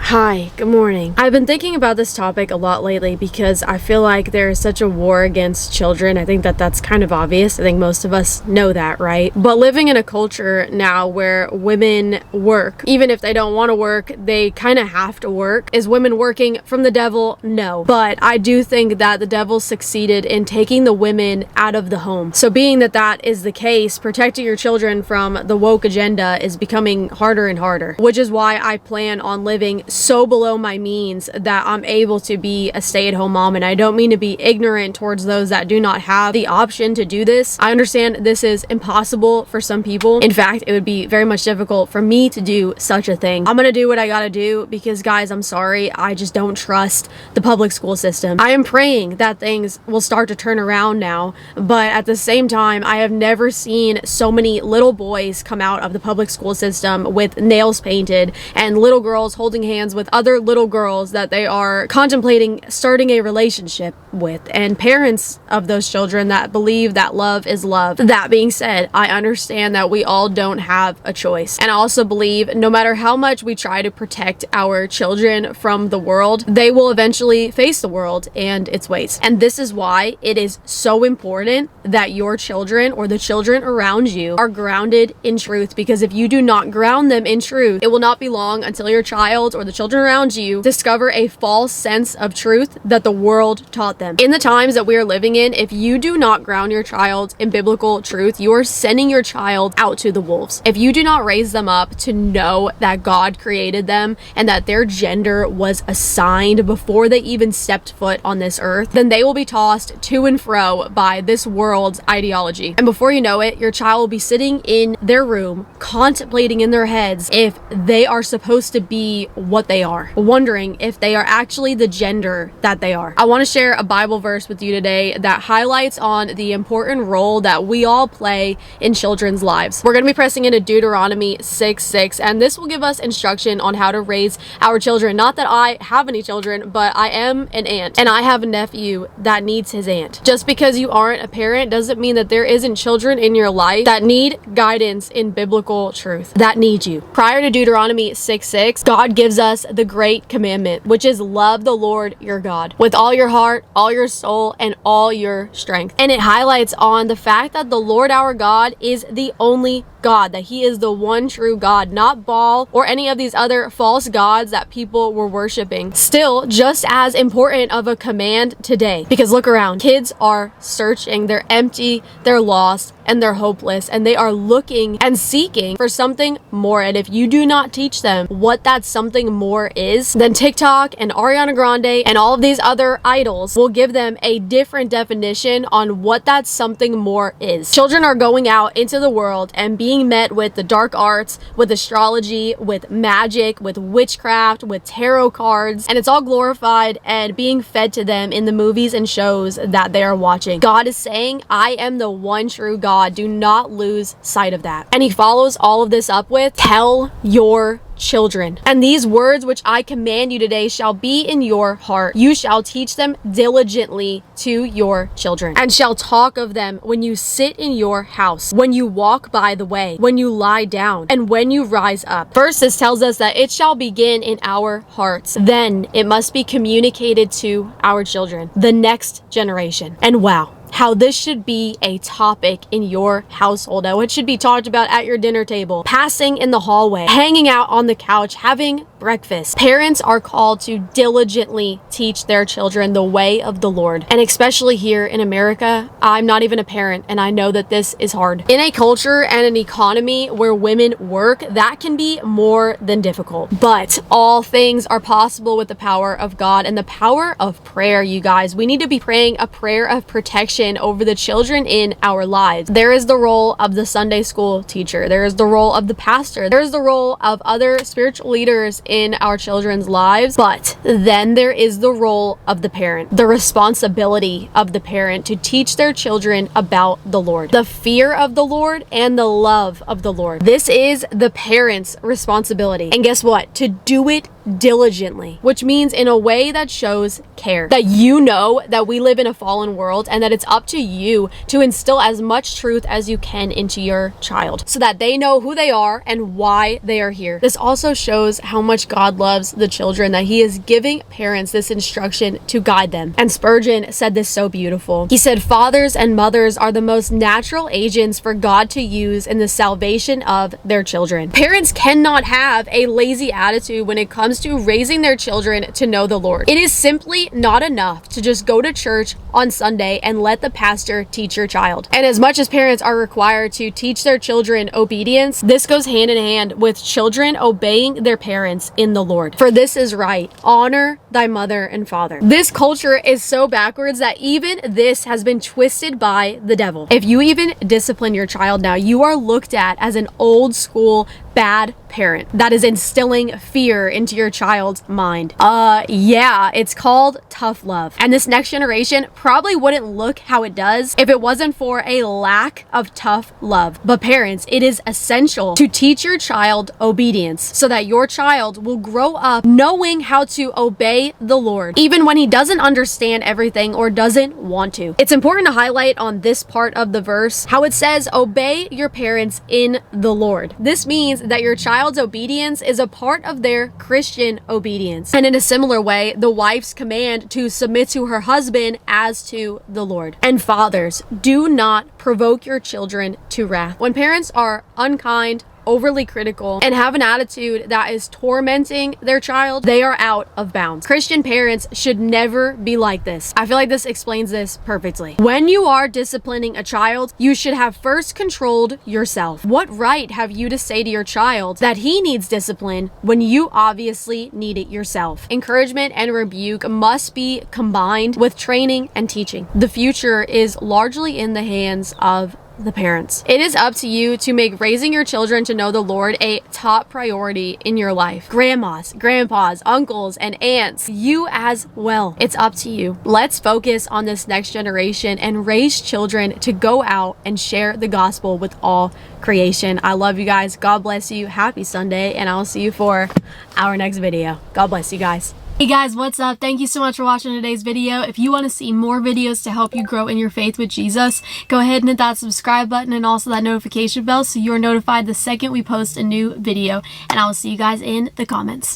Hi, good morning. I've been thinking about this topic a lot lately because I feel like there is such a war against children. I think that that's kind of obvious. I think most of us know that, right? But living in a culture now where women work, even if they don't want to work, they kind of have to work. Is women working from the devil? No. But I do think that the devil succeeded in taking the women out of the home. So being that that is the case, protecting your children from the woke agenda is becoming harder and harder, which is why I plan on living so below my means that I'm able to be a stay-at-home mom. And I don't mean to be ignorant towards those that do not have the option to do this. I understand this is impossible for some people. In fact, it would be very much difficult for me to do such a thing. I'm gonna do what I gotta do because, guys, I'm sorry, I just don't trust the public school system. I am praying that things will start to turn around now, but at the same time, I have never seen so many little boys come out of the public school system with nails painted and little girls holding hands with other little girls that they are contemplating starting a relationship with, and parents of those children that believe that love is love. That being said, I understand that we all don't have a choice, and I also believe no matter how much we try to protect our children from the world, they will eventually face the world and its ways. And this is why it is so important that your children or the children around you are grounded in truth, because if you do not ground them in truth, it will not be long until your child or the children around you discover a false sense of truth that the world taught them. In the times that we are living in, if you do not ground your child in biblical truth, you are sending your child out to the wolves. If you do not raise them up to know that God created them and that their gender was assigned before they even stepped foot on this earth, then they will be tossed to and fro by this world's ideology. And before you know it, your child will be sitting in their room contemplating in their heads if they are supposed to be what they are, wondering if they are actually the gender that they are. I want to share a Bible verse with you today that highlights on the important role that we all play in children's lives. We're going to be pressing into Deuteronomy 6:6, and this will give us instruction on how to raise our children. Not that I have any children, but I am an aunt, and I have a nephew that needs his aunt. Just because you aren't a parent doesn't mean that there isn't children in your life that need guidance in biblical truth, that need you. Prior to Deuteronomy 6:6, God gives us the great commandment, which is love the Lord your God with all your heart, all your soul, and all your strength. And it highlights on the fact that the Lord our God is the only God, that he is the one true God, not Baal or any of these other false gods that people were worshiping. Still, just as important of a command today, because look around, kids are searching, they're empty, they're lost, and they're hopeless, and they are looking and seeking for something more. And if you do not teach them what that something more is, then TikTok and Ariana Grande and all of these other idols will give them a different definition on what that something more is. Children are going out into the world and being met with the dark arts, with astrology, with magic, with witchcraft, with tarot cards, and it's all glorified and being fed to them in the movies and shows that they are watching. God is saying, I am the one true God. Do not lose sight of that. And he follows all of this up with, tell your children. And these words which I command you today shall be in your heart. You shall teach them diligently to your children, and shall talk of them when you sit in your house, when you walk by the way, when you lie down, and when you rise up. First, this tells us that it shall begin in our hearts. Then it must be communicated to our children, the next generation. And wow, how this should be a topic in your household, how it should be talked about at your dinner table, passing in the hallway, hanging out on the couch, having breakfast. Parents are called to diligently teach their children the way of the Lord. And especially here in America, I'm not even a parent, and I know that this is hard. In a culture and an economy where women work, that can be more than difficult. But all things are possible with the power of God and the power of prayer, you guys. We need to be praying a prayer of protection over the children in our lives. There is the role of the Sunday school teacher. There is the role of the pastor. There is the role of other spiritual leaders in our children's lives. But then there is the role of the parent, the responsibility of the parent to teach their children about the Lord, the fear of the Lord and the love of the Lord. This is the parent's responsibility. And guess what? To do it diligently, which means in a way that shows care. That you know that we live in a fallen world and that it's up to you to instill as much truth as you can into your child so that they know who they are and why they are here. This also shows how much God loves the children, that he is giving parents this instruction to guide them. And Spurgeon said this so beautiful. He said, "Fathers and mothers are the most natural agents for God to use in the salvation of their children." Parents cannot have a lazy attitude when it comes to raising their children to know the Lord. It is simply not enough to just go to church on Sunday and let the pastor teach your child. And as much as parents are required to teach their children obedience, this goes hand in hand with children obeying their parents in the Lord. For this is right: honor thy mother and father. This culture is so backwards that even this has been twisted by the devil. If you even discipline your child now, you are looked at as an old school bad parent that is instilling fear into your child's mind. Yeah, it's called tough love. And this next generation probably wouldn't look how it does if it wasn't for a lack of tough love. But parents, it is essential to teach your child obedience so that your child will grow up knowing how to obey the Lord, even when he doesn't understand everything or doesn't want to. It's important to highlight on this part of the verse how it says, "Obey your parents in the Lord." This means that your child's obedience is a part of their Christian obedience. And in a similar way, the wife's command to submit to her husband as to the Lord. And fathers, do not provoke your children to wrath. When parents are unkind, overly critical, and have an attitude that is tormenting their child, they are out of bounds. Christian parents should never be like this. I feel like this explains this perfectly. When you are disciplining a child, you should have first controlled yourself. What right have you to say to your child that he needs discipline when you obviously need it yourself? Encouragement and rebuke must be combined with training and teaching. The future is largely in the hands of the parents. It is up to you to make raising your children to know the Lord a top priority in your life. Grandmas, grandpas, uncles, and aunts, you as well. It's up to you. Let's focus on this next generation and raise children to go out and share the gospel with all creation. I love you guys. God bless you. Happy Sunday, and I'll see you for our next video. God bless you guys. Hey guys, what's up? Thank you so much for watching today's video. If you want to see more videos to help you grow in your faith with Jesus, go ahead and hit that subscribe button and also that notification bell so you're notified the second we post a new video. And I will see you guys in the comments.